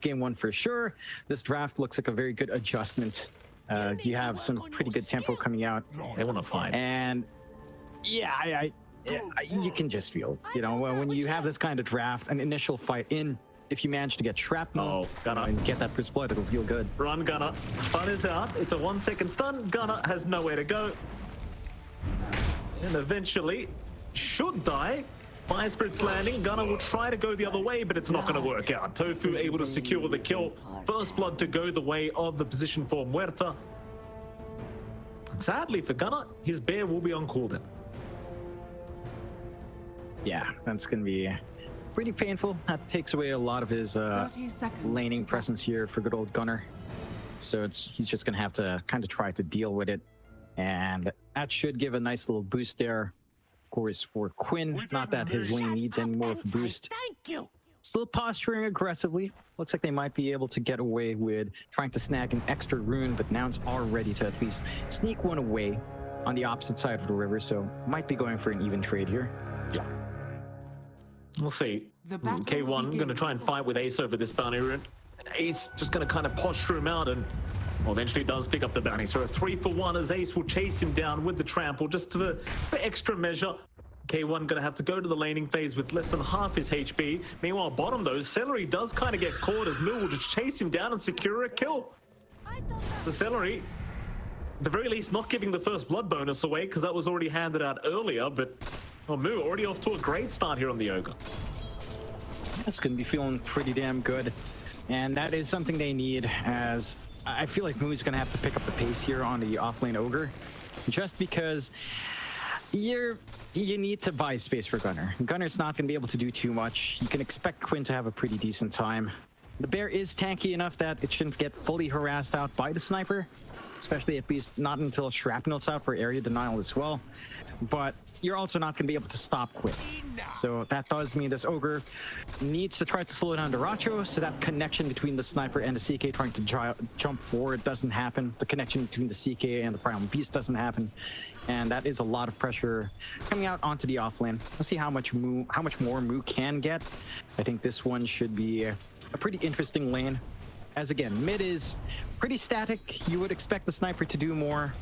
game one for sure. This draft looks like a very good adjustment. You have some pretty good tempo coming out. They want to fight. And yeah, you can just feel, you know, when you have this kind of draft, an initial fight in, if you manage to get shrapnel and get that first blood, it'll feel good. Run, Gunnar. Stun is out. It's a 1 second stun. Gunnar has nowhere to go. And eventually should die. Fire Spirit's landing. Gunnar will try to go the other way, but it's not going to work out. tOfu able to secure the kill. First blood to go the way of the position for Muerta. Sadly for Gunnar, his bear will be on cooldown. Yeah, that's going to be pretty painful. That takes away a lot of his laning presence here for good old Gunnar. So he's just going to have to kind of try to deal with it. And that should give a nice little boost there. Of course, for Quinn, not that his lane needs any more of a boost. Thank you. Still posturing aggressively. Looks like they might be able to get away with trying to snag an extra rune, but Nouns are ready to at least sneak one away on the opposite side of the river, so might be going for an even trade here. Yeah. We'll see. K1 going to try and fight with Ace over this bounty rune. Ace just going to kind of posture him out and eventually does pick up the bounty. So a 3-for-1 as Ace will chase him down with the trample just for extra measure. K1 going to have to go to the laning phase with less than half his HP. Meanwhile, bottom though, Seleri does kind of get caught as Moo will just chase him down and secure a kill. The Seleri, at the very least, not giving the first blood bonus away because that was already handed out earlier, but Moo already off to a great start here on the Ogre. That's going to be feeling pretty damn good. And that is something they need, as I feel like Moo's going to have to pick up the pace here on the offlane Ogre, just because you need to buy space for Gunnar. Gunnar's not going to be able to do too much. You can expect Quinn to have a pretty decent time. The bear is tanky enough that it shouldn't get fully harassed out by the sniper, especially at least not until shrapnel's out for area denial as well. But you're also not going to be able to stop Quinn. So that does mean this Ogre needs to try to slow down dyrachyo, so that connection between the sniper and the CK trying to jump forward doesn't happen. The connection between the CK and the Primal Beast doesn't happen. And that is a lot of pressure coming out onto the offlane. Let's see how much more Moo can get. I think this one should be a pretty interesting lane. As again, mid is pretty static. You would expect the sniper to do more.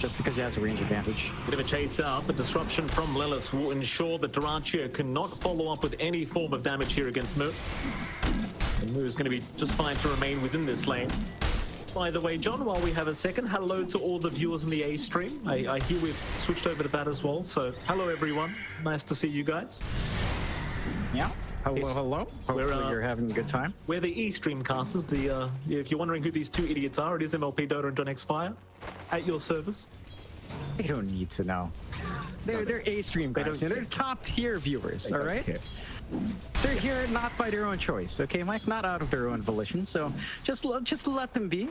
Just because he has a range advantage. Bit of a chase out, but disruption from Lelis will ensure that dyrachyo cannot follow up with any form of damage here against Moo. And Moo is going to be just fine to remain within this lane. By the way, John, while we have a second, hello to all the viewers in the A stream. I hear we've switched over to that as well, so hello everyone. Nice to see you guys. Yeah. Hello. Hopefully you're having a good time. We're the E-stream casters. If you're wondering who these two idiots are, it is MLP Dota and Xfire at your service. They don't need to know. They're A-stream guys. They're top tier viewers, all right? They're here not by their own choice, okay, Mike? Not out of their own volition, so just let them be.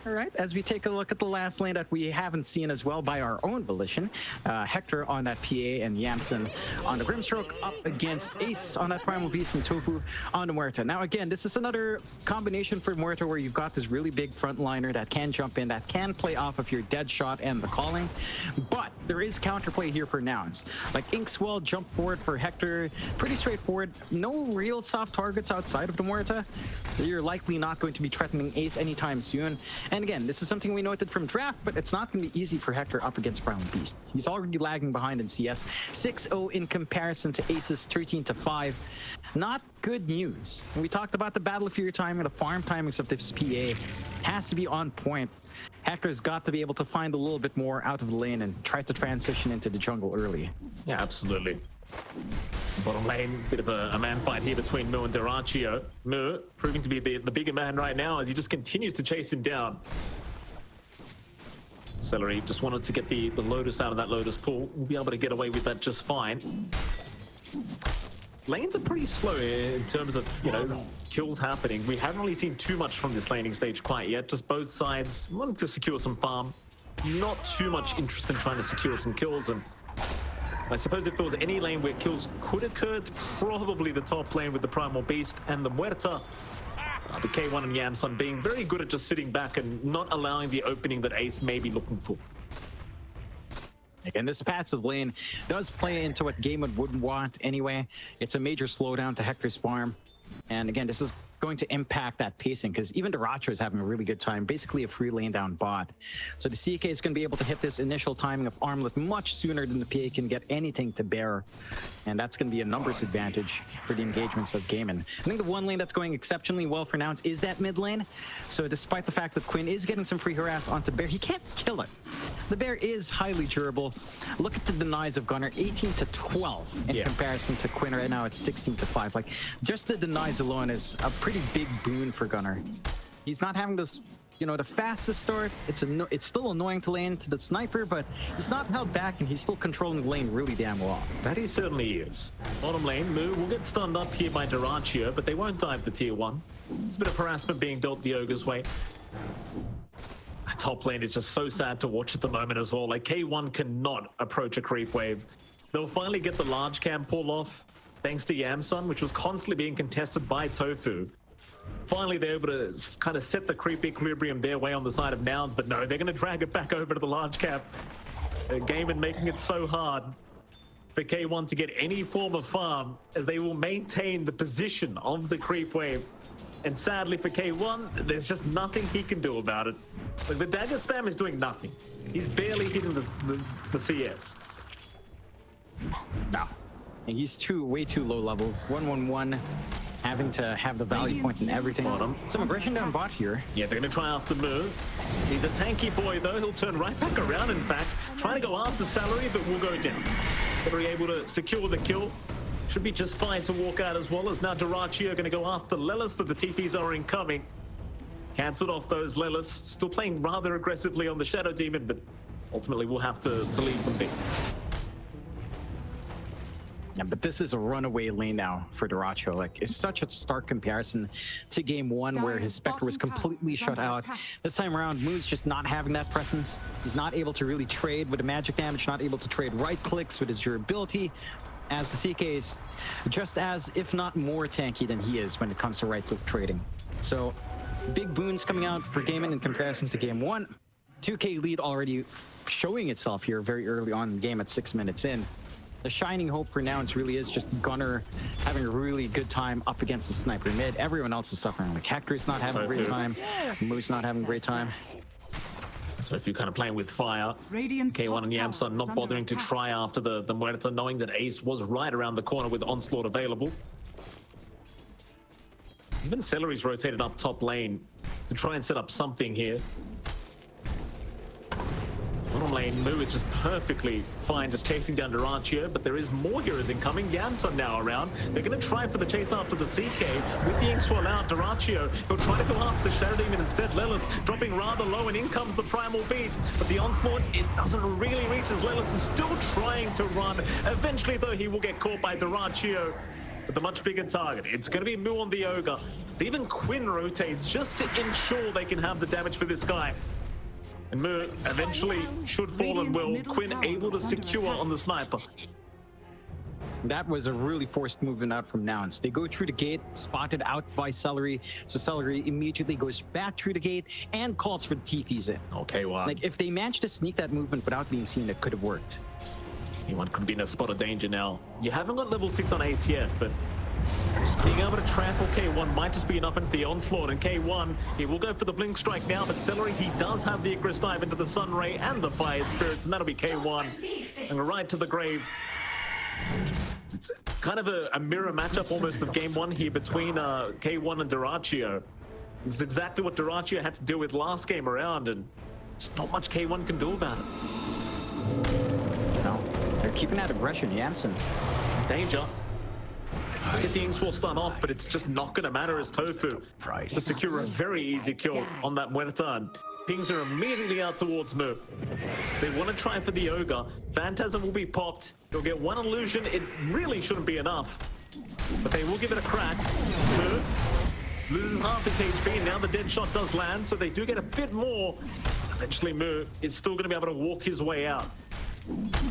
All right, as we take a look at the last lane that we haven't seen as well by our own volition, Hector on that PA and Yamsun on the Grimstroke up against Ace on that Primal Beast and tOfu on the Muerta. Now again, this is another combination for Muerta where you've got this really big frontliner that can jump in, that can play off of your dead shot and the calling, but there is counterplay here for Nouns. Like Inkswell, jump forward for Hector, pretty straightforward. No real soft targets outside of the Muerta. You're likely not going to be threatening Ace anytime soon. And again, this is something we noted from draft, but it's not going to be easy for Hector up against Primal Beast. He's already lagging behind in CS. 6-0 in comparison to Ace's 13-5. Not good news. And we talked about the battle a few times, and the farm timings of this PA has to be on point. Hector's got to be able to find a little bit more out of the lane and try to transition into the jungle early. Yeah, absolutely. Bottom lane, bit of a man fight here between Moo and dyrachyo. Moo proving to be the bigger man right now as he just continues to chase him down. Seleri just wanted to get the Lotus out of that Lotus pool. We'll be able to get away with that just fine. Lanes are pretty slow in terms of, kills happening. We haven't really seen too much from this laning stage quite yet. Just both sides wanting to secure some farm. Not too much interest in trying to secure some kills, and I suppose if there was any lane where kills could occur, it's probably the top lane with the Primal Beast and the Muerta. The K1 and Yamsun being very good at just sitting back and not allowing the opening that Ace may be looking for. Again, this passive lane does play into what Gaimin wouldn't want anyway. It's a major slowdown to Hector's farm. And again, this is going to impact that pacing, because even dyrachyo is having a really good time, basically a free lane down bot. So the CK is going to be able to hit this initial timing of armlet much sooner than the PA can get anything to bear. And that's going to be a numbers advantage for the engagements of Gaimin. I think the one lane that's going exceptionally well for Nouns is that mid lane. So despite the fact that Quinn is getting some free harass onto Bear, he can't kill it. The Bear is highly durable. Look at the denies of Gunnar, 18 to 12 in comparison to Quinn right now at 16 to 5. Like, just the denies alone is a pretty big boon for Gunnar. He's not having this, you know, the fastest start. It's still annoying to lane to the sniper, but he's not held back and he's still controlling the lane really damn well. That he certainly is. Bottom lane, Moo will get stunned up here by dyrachyo, but they won't dive the tier 1. It's a bit of harassment being dealt the Ogre's way. Top lane is just so sad to watch at the moment as well. Like, K1 cannot approach a creep wave. They'll finally get the large cam pull off, thanks to Yamsun, which was constantly being contested by tOfu. Finally, they're able to kind of set the creep equilibrium their way on the side of Nouns, but no, they're going to drag it back over to the large cap. Gaimin making it so hard for K1 to get any form of farm, as they will maintain the position of the creep wave. And sadly for K1, there's just nothing he can do about it. Like, the dagger spam is doing nothing. He's barely hitting the CS. No. And he's way too low level. 1-1-1, having to have the value point and everything. Some aggression down bot here. Yeah, they're going to try after Moo. He's a tanky boy, though. He'll turn right back around, in fact. Trying to go after Seleri, but will go down. Seleri able to secure the kill. Should be just fine to walk out, as well as now dyrachyo going to go after Lelis, but the TPs are incoming. Cancelled off those Lelis. Still playing rather aggressively on the Shadow Demon, but ultimately we'll have to leave them be. Yeah, but this is a runaway lane now for dyrachyo. Like, it's such a stark comparison to game 1 where his Spectre was completely shut out. This time around, Moo's just not having that presence. He's not able to really trade with the magic damage, not able to trade right clicks with his durability, as the CK is just as, if not more tanky than he is when it comes to right click trading. So, big boons coming out for Gaimin in comparison to game 1. 2K lead already showing itself here very early on in the game at 6 minutes in. The shining hope for Nouns really is just Gunnar having a really good time up against the sniper mid. Everyone else is suffering. Like, Hector's not having a great time. Moo's not having a great time. So if you're kind of playing with fire, K1 and Yamsun not bothering to try after the Muerta, knowing that Ace was right around the corner with Onslaught available. Even Seleri's rotated up top lane to try and set up something here. Bottom lane, Moo is just perfectly fine, just chasing down dyrachyo, but there is more heroes incoming. Yamsun now around. They're going to try for the chase after the CK. With the ink swell out, dyrachyo, he'll try to go after the Shadow Demon instead. Lelis dropping rather low, and in comes the Primal Beast. But the onslaught, it doesn't really reach, as Lelis is still trying to run. Eventually, though, he will get caught by dyrachyo. But the much bigger target, it's going to be Moo on the Ogre. So even Quinn rotates just to ensure they can have the damage for this guy. And Moo eventually should fall and will. Quinn able to secure on the sniper. That was a really forced movement out from Nouns. They go through the gate, spotted out by Seleri. So Seleri immediately goes back through the gate and calls for the TPs in. Okay, wow. Like, if they managed to sneak that movement without being seen, it could have worked. Anyone could be in a spot of danger now. You haven't got level 6 on Ace yet, but just being able to trample K1 might just be enough into the onslaught. And K1, he will go for the blink strike now, but Seleri, he does have the aggressive dive into the Sun Ray and the Fire Spirits, and that'll be K1. And right to the grave. It's kind of a mirror matchup almost of game 1 here between K1 and dyrachyo. This is exactly what dyrachyo had to deal with last game around, and there's not much K1 can do about it. No, they're keeping that aggression, Yamsun. Danger. Let's get the Inkspore stun off, but it's just not going to matter as tOfu to secure a very easy kill on that Muerta. Pings are immediately out towards Moo. They want to try for the Ogre. Phantasm will be popped. He'll get one illusion. It really shouldn't be enough, but they will give it a crack. Moo loses half his HP, and now the dead shot does land, so they do get a bit more. Eventually, Moo is still going to be able to walk his way out.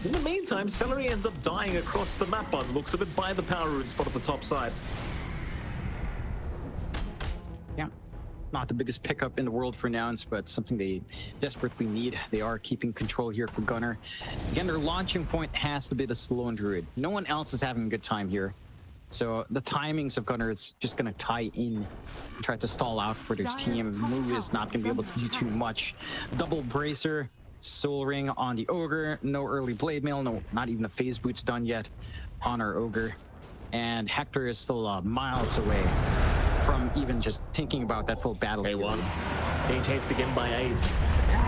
In the meantime, Seleri ends up dying across the map by the looks of it by the power rune spot at the top side. Yeah, not the biggest pickup in the world for Nouns, but something they desperately need. They are keeping control here for Gunnar. Again, their launching point has to be the Sloan Druid. No one else is having a good time here. So the timings of Gunnar is just going to tie in and try to stall out for this team. Moo is not going to be able to do too much. Double bracer, Soul Ring on the Ogre. No early Blade Mail, no, not even a Phase Boots done yet on our Ogre. And Hector is still miles away from even just thinking about that full battle. K1 being chased again by Ace.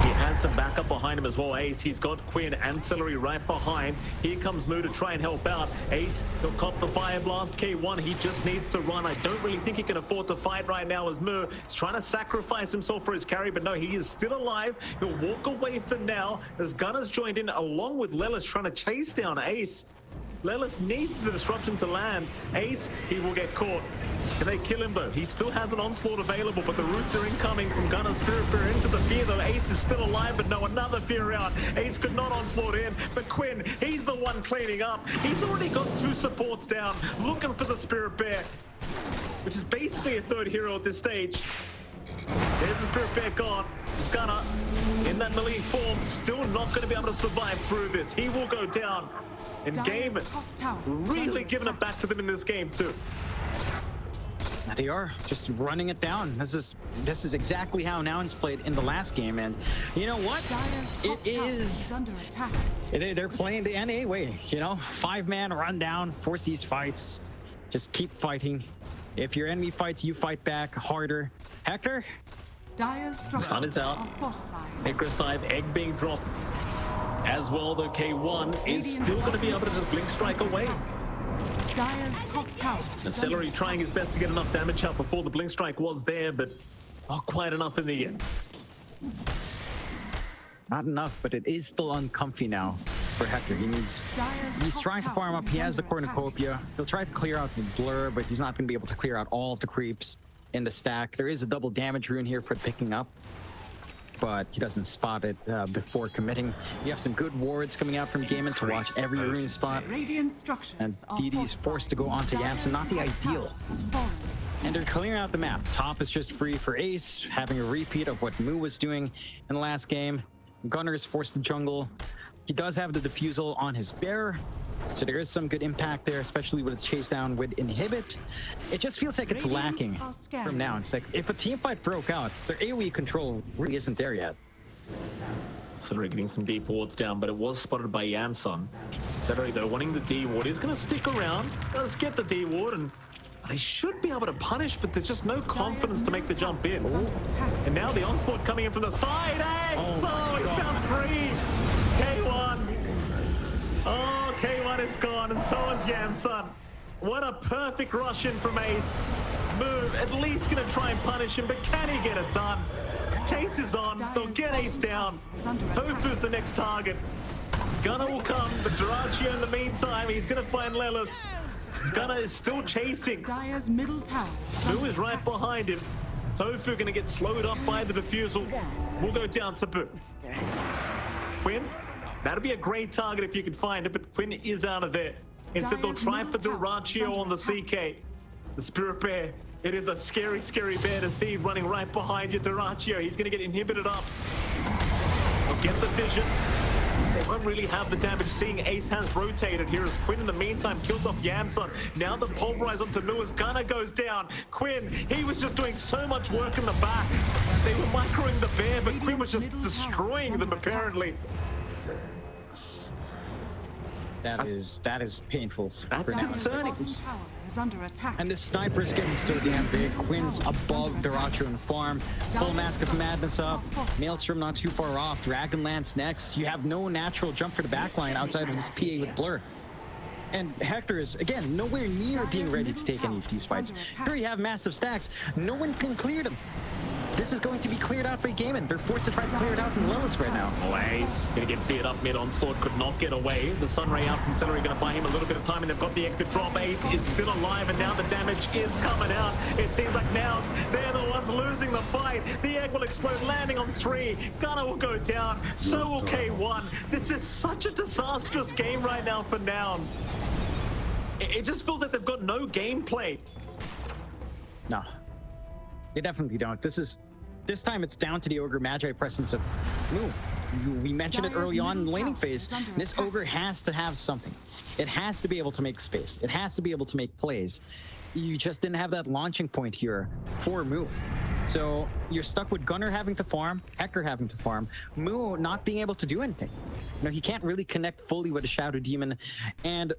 He has some backup behind him as well, Ace. He's got Quinn and Seleri right behind. Here comes Moo to try and help out. Ace, he'll cop the Fire Blast. K1, he just needs to run. I don't really think he can afford to fight right now as Moo is trying to sacrifice himself for his carry, but no, he is still alive. He'll walk away for now as Gunnar's joined in along with Lelis trying to chase down Ace. Lelis needs the disruption to land. Ace, he will get caught. Can they kill him though? He still has an onslaught available, but the roots are incoming from Gunnar's Spirit Fear into the Fear though. Ace is still alive, but no, another Fear out. Ace could not onslaught in, but Quinn, he's the one cleaning up. He's already got 2 supports down, looking for the Spirit Bear, which is basically a 3rd hero at this stage. There's the Spirit Bear gone. It's Gunnar in that melee form, still not going to be able to survive through this. He will go down. And Gaimin really giving it back to them in this game too. They are just running it down. This is exactly how Nouns played in the last game, and you know what? It is under attack. They're playing the NA way, you know, 5-man run down, force these fights, just keep fighting. If your enemy fights, you fight back harder. Hector, sun is out. Icarus dive, egg being dropped. As well, though, K1 is still going to be able to just blink strike away. And Seleri trying his best to get enough damage out before the blink strike was there, but not quite enough in the end. Not enough, but it is still uncomfy now for Hector. He's trying to farm up. He has the cornucopia. He'll try to clear out the blur, but he's not going to be able to clear out all of the creeps in the stack. There is a double damage rune here for picking up, but he doesn't spot it before committing. You have some good wards coming out from Gaimin to watch every rune spot. And DD's forced to go onto Yamsun, not the ideal. And they're clearing out the map. Top is just free for Ace, having a repeat of what Moo was doing in the last game. Gunnar is forced to jungle. He does have the defusal on his bear, so there is some good impact there, especially with the chase down with inhibit. It just feels like it's lacking from now. It's like if a team fight broke out, their AoE control really isn't there yet. Seleri getting some deep wards down, but it was spotted by Yamsun. Seleri though wanting the D ward is going to stick around. Let's get the D ward, and they should be able to punish, but there's just no confidence to make the jump in. And now the onslaught coming in from the side. Hey! Oh, he found 3. K1. Oh, K1 is gone, and so is Yamsun. What a perfect rush in from Ace. Move, at least gonna try and punish him, but can he get it done? Chase is on, they'll get Ace down. tOfu's the next target. Gunnar will come, but dyrachyo in the meantime, he's gonna find Lelis. Gunnar is still chasing. Moo is right behind him. tOfu gonna get slowed up by the defusal. We'll go down to Boo. Quinn, that'd be a great target if you could find it, but Quinn is out of there. Instead, they'll try for dyrachyo on the CK. The Spirit Bear. It is a scary, scary bear to see running right behind you. dyrachyo, he's gonna get inhibited up. They'll get the vision. They won't really have the damage, seeing Ace has rotated here as Quinn in the meantime kills off Yamsun. Now the pulverize onto Moo as Gunnar goes down. Quinn, he was just doing so much work in the back. They were microing the bear, but Quinn was just destroying them apparently. That is painful. That's concerning. And the sniper is getting so damn big. Quinn's above dyrachyo in farm. Full Mask of Madness up. Maelstrom not too far off. Dragonlance next. You have no natural jump for the backline outside of this PA with Blur. And Hector is, again, nowhere near being ready to take any of these fights. Here you have massive stacks. No one can clear them. This is going to be cleared out by Gaimin. They're forced to try to clear it out from Lelis right now. Oh, Ace gonna get feared up mid. Onslaught could not get away. The Sunray out from Seleri gonna buy him a little bit of time, and they've got the egg to drop. Ace is still alive, and now the damage is coming out. It seems like Nouns, they're the ones losing the fight. The egg will explode, landing on 3. Gunnar will go down. So will K1. This is such a disastrous game right now for Nouns. It just feels like they've got no gameplay. No, they definitely don't. This time it's down to the Ogre Magi presence of Moo. We mentioned it early on in the laning phase. This ogre has to have something. It has to be able to make space. It has to be able to make plays. You just didn't have that launching point here for Moo. So you're stuck with Gunnar having to farm, Hector having to farm, Moo not being able to do anything. You know, he can't really connect fully with a Shadow Demon, and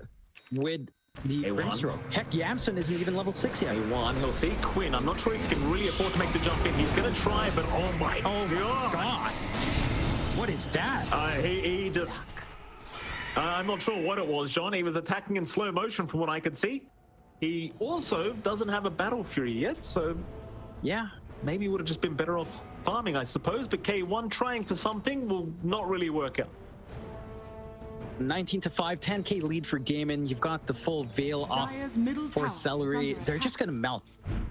with the Ringstro. Heck, Yamsun isn't even level 6 yet. A1, he'll see Quinn. I'm not sure if he can really afford to make the jump in. He's gonna try, but oh my god. What is that? He just... I'm not sure what it was, John. He was attacking in slow motion from what I could see. He also doesn't have a Battle Fury yet, so... yeah, maybe he would have just been better off farming, I suppose. But K1 trying for something will not really work out. 19-5, 10k lead for Gaimin. You've got the full Veil off for Seleri. They're just gonna melt.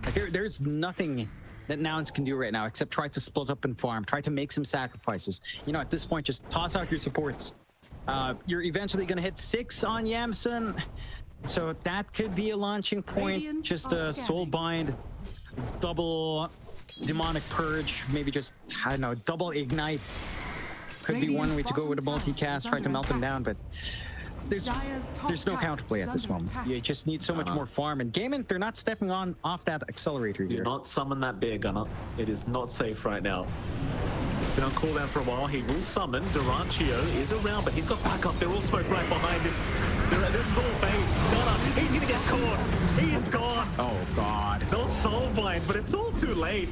Like, there's nothing that Nouns can do right now except try to split up and farm, try to make some sacrifices. You know, at this point, just toss out your supports. You're eventually gonna hit 6 on Yamsun, so that could be a launching point. Just a Soulbind, double Demonic Purge, maybe just, I don't know, double Ignite. Could be one way to go with a multicast, try to melt them down, but there's no counterplay at this moment. You just need so much more farm, and Gaimin, they're not stepping off that accelerator here. Do not summon that bear, Gunnar. It is not safe right now. It's been on cooldown for a while. He will summon. Dyrachyo is around, but he's got backup. They're all smoked right behind him. This is all bait. Gunnar, he's gonna get caught. He is gone. Oh god. They'll Soulbind, but it's all too late.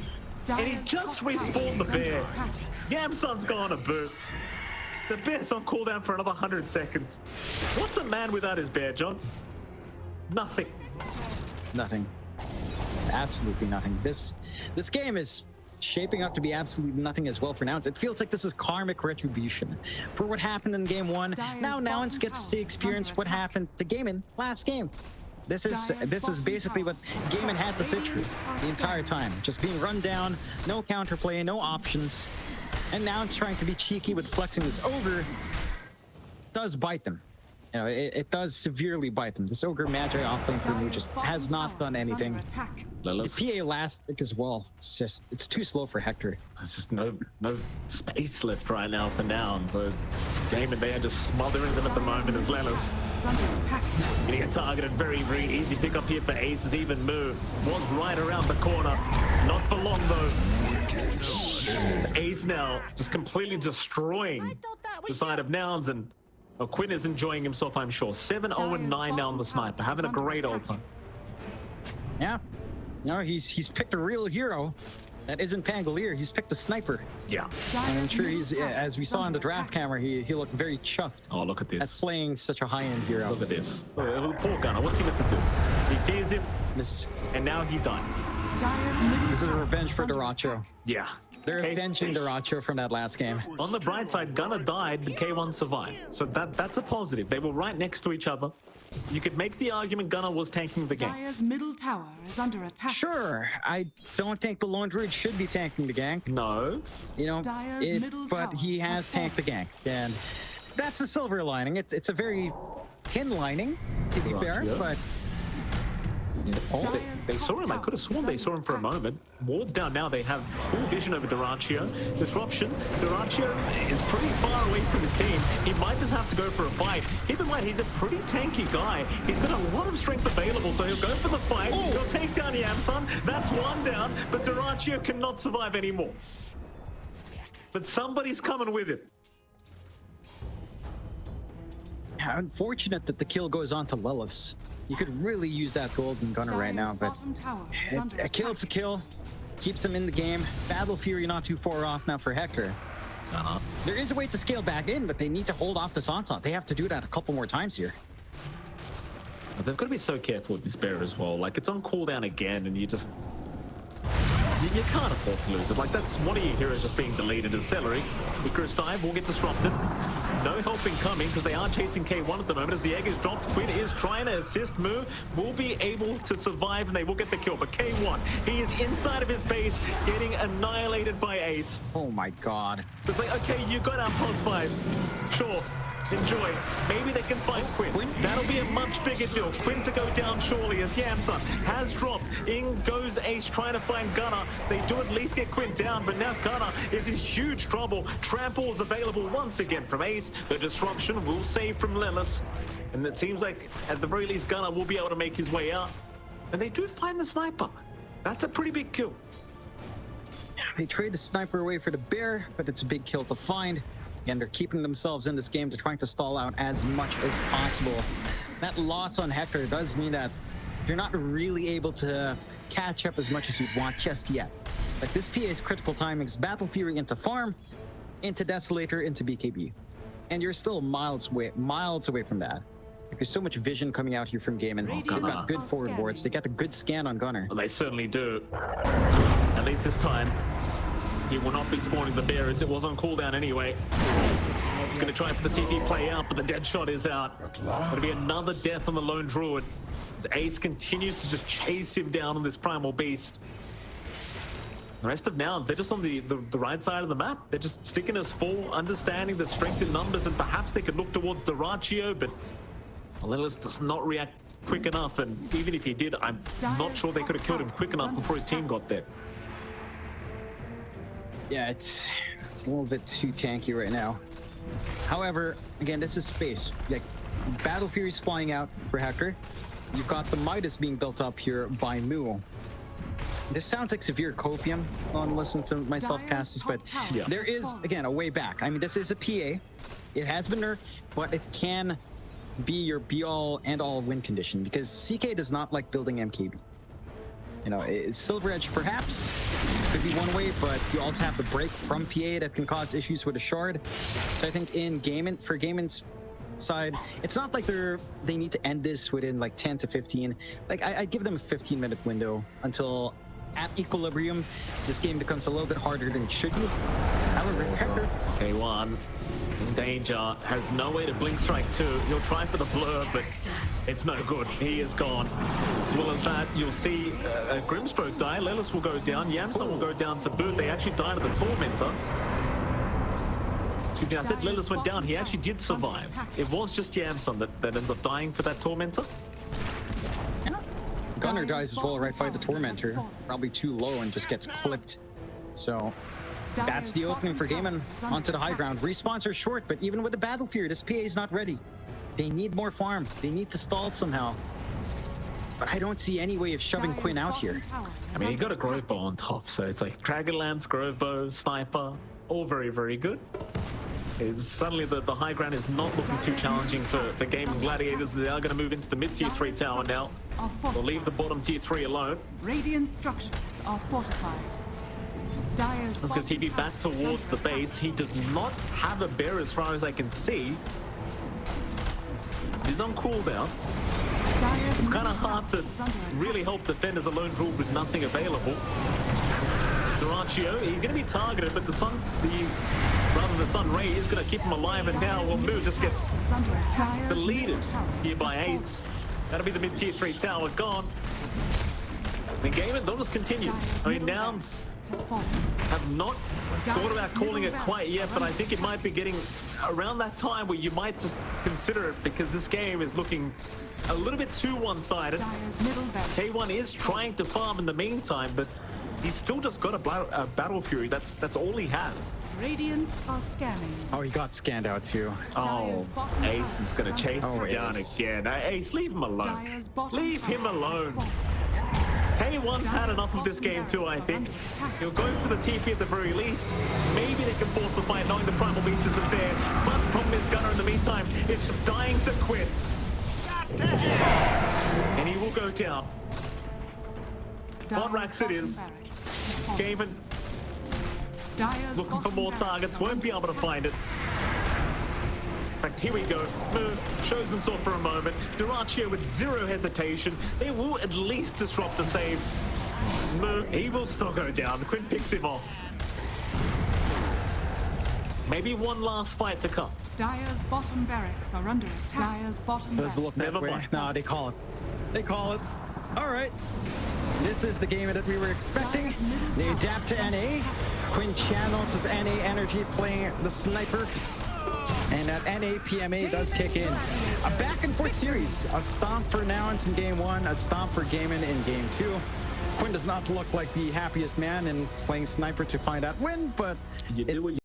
And he just respawned the bear. Yamsun's gone a boot. The bear's on cooldown for another 100 seconds. What's a man without his bear, John? Nothing. Nothing. Absolutely nothing. This game is shaping up to be absolutely nothing as well for Nouns. It feels like this is karmic retribution for what happened in game 1. Now Nouns gets to experience what happened to Gaimin last game. This is basically what Gaimin had to sit through the entire time. Just being run down, no counterplay, no options. And now it's trying to be cheeky with flexing this ogre. Does bite them. You know, it does severely bite them. This ogre Magi offlane for Moo just has not done anything. The PA last pick as well. It's too slow for Hector. There's just no space left right now for Nouns. So Gaimin, they are just smothering them at the moment as Lelis. Getting a targeted, very easy pick up here for Ace, as even Moo was right around the corner. Not for long though. It's Ace now just completely destroying the side of Nouns, and Quinn is enjoying himself, I'm sure. 7-0-9 now on the sniper, having a great old time. Yeah, you know, he's picked a real hero that isn't Pangolier. He's picked a sniper. Yeah. And I'm sure he's, as we saw on the draft camera, he looked very chuffed. Oh, look at this. At playing such a high-end hero. Look at this. Poor Gunnar, what's he meant to do? He fears him, and now he dies. This is a revenge for dyrachyo. Yeah. They're avenging dyrachyo from that last game. On the bright side, Gunnar died, but K1 survived. So that's a positive. They were right next to each other. You could make the argument Gunnar was tanking the game. Dire's middle tower is under attack. Sure, I don't think the Lone Druid should be tanking the gank. No. You know, but he has tanked the gank. And that's the silver lining. It's a very thin lining, to be fair, but... Oh, they saw him. I could have sworn they saw him for a moment. Ward's down now. They have full vision over Dyrachyo. Disruption. Dyrachyo is pretty far away from his team. He might just have to go for a fight. Keep in mind, he's a pretty tanky guy. He's got a lot of strength available, so he'll go for the fight. He'll take down Yamsun. That's one down, but Dyrachyo cannot survive anymore. But somebody's coming with him. Unfortunate that the kill goes on to Lelis. You could really use that golden Gunner right now, but a kill's a kill. Keeps him in the game. Battle Fury not too far off now for Hector. There is a way to scale back in, but they need to hold off this onslaught. They have to do that a couple more times here. They've got to be so careful with this bear as well. Like, it's on cooldown again, and you just... You can't afford to lose it. Like, that's one of your heroes just being deleted as Seleri. Icarus dive will get disrupted. No help incoming because they are chasing K1 at the moment as the egg is dropped. Quinn is trying to assist Moo. Will be able to survive and they will get the kill. But K1, he is inside of his base getting annihilated by Ace. Oh my god. So it's like, okay, you got out pos 5. Sure. Enjoy. Maybe they can find Quinn. That'll be a much bigger deal. Quinn to go down surely as Yamsun has dropped. In goes Ace trying to find Gunnar. They do at least get Quinn down, but now Gunnar is in huge trouble. Trample is available once again from Ace. The disruption will save from Lelis. And it seems like at the very least Gunnar will be able to make his way out. And they do find the sniper. That's a pretty big kill. They trade the sniper away for the bear, but it's a big kill to find. And they're keeping themselves in this game to trying to stall out as much as possible. That loss on Hector does mean that you're not really able to catch up as much as you want just yet. Like this PA's critical timings, Battle Fury into farm, into Desolator, into BKB. And you're still miles away from that. Like, there's so much vision coming out here from Gaimin. They've got good forward boards. They got the good scan on Gunnar. Well, they certainly do. At least this time. He will not be spawning the bear as it was on cooldown anyway. He's going to try for the TP play out, but the dead shot is out. It'll be another death on the lone druid as Ace continues to just chase him down on this primal beast. The rest of Nouns, they're just on the right side of the map. They're just sticking us full, understanding the strength in numbers, and perhaps they could look towards dyrachyo, but Lelis does not react quick enough, and even if he did, I'm not sure they could have killed him quick enough before his team got there. Yeah, it's a little bit too tanky right now. However, again, this is space. Like, Battle Fury's flying out for Hector. You've got the Midas being built up here by Mu. This sounds like severe copium on listening to myself cast this, but there is, again, a way back. I mean, this is a PA. It has been nerfed, but it can be your be-all and all win condition because CK does not like building MKB. You know, Silver Edge perhaps could be one way, but you also have the break from PA that can cause issues with a shard. So I think in Gaimin, for Gaimin's side, it's not like they need to end this within like 10 to 15. Like I'd give them a 15-minute window until at equilibrium, this game becomes a little bit harder than it should be. However, Hector, K1 in danger, has no way to blink strike 2. He'll try for the blur, but it's no good. He is gone. As well as that, you'll see a Grimstroke die. Lelis will go down. Yamsun will go down to boot. They actually died of the Tormentor. Excuse me, I said Lelis went down. He actually did survive. It was just Yamsun that ends up dying for that Tormentor. Gunnar dies as well right by the Tormentor. Probably too low and just gets clipped. So that's the opening for Gaimin onto the high ground. Respawns are short, but even with the Battle Fury, this PA is not ready. They need more farm. They need to stall it somehow. But I don't see any way of shoving Quinn out here. I mean, he got a Grove Bow on top, so it's like Dragonlance, Grove Bow, Sniper, all very, very good. Suddenly the high ground is not looking too challenging for Gaimin Gladiators. They are going to move into the mid-tier 3 tower now. They'll leave the bottom tier 3 alone. Radiant structures are fortified. He's going to TP back towards the base. He does not have a bear as far as I can see. He's on cooldown. It's kind of hard to really help defend as a lone druid with nothing available. dyrachyo, he's going to be targeted, but the sun ray is going to keep him alive, and now Mu just gets deleted here by Ace. That'll be the mid-tier 3 tower gone. And Gaimin, they'll just continue. I mean, Nouns have not thought about calling it quite yet, but I think it might be getting around that time where you might just consider it, because this game is looking a little bit too one-sided. K1 is trying to farm in the meantime, but he's still just got a Battle Fury. That's all he has. Radiant are scanning. Oh, he got scanned out too. Oh, Ace is going to chase him down again. Ace, leave him alone. Leave him alone. K1's had enough of this game too, I think. He'll go for the TP at the very least. Maybe they can force a fight knowing the Primal Beast isn't there. But the problem is Gunnar in the meantime is just dying to quit. And he will go down. Bot racks it is. Gaimin looking for more targets, won't be able to find it. In fact, here we go. Mu shows himself for a moment. dyrachyo with zero hesitation. They will at least disrupt a save. Mu, he will still go down. Quinn picks him off. Maybe one last fight to come. Dire's bottom barracks are under attack. Dire's bottom barracks. Doesn't look that Never way. mind. No, they call it. They call it. All right. This is the game that we were expecting. They adapt to NA. Quinn channels his NA energy playing the sniper. And that NAPMA does kick in. A back and forth series. A stomp for Nouns in game 1, a stomp for Gaimin in game 2. Quinn does not look like the happiest man in playing sniper to find out win, but you do what you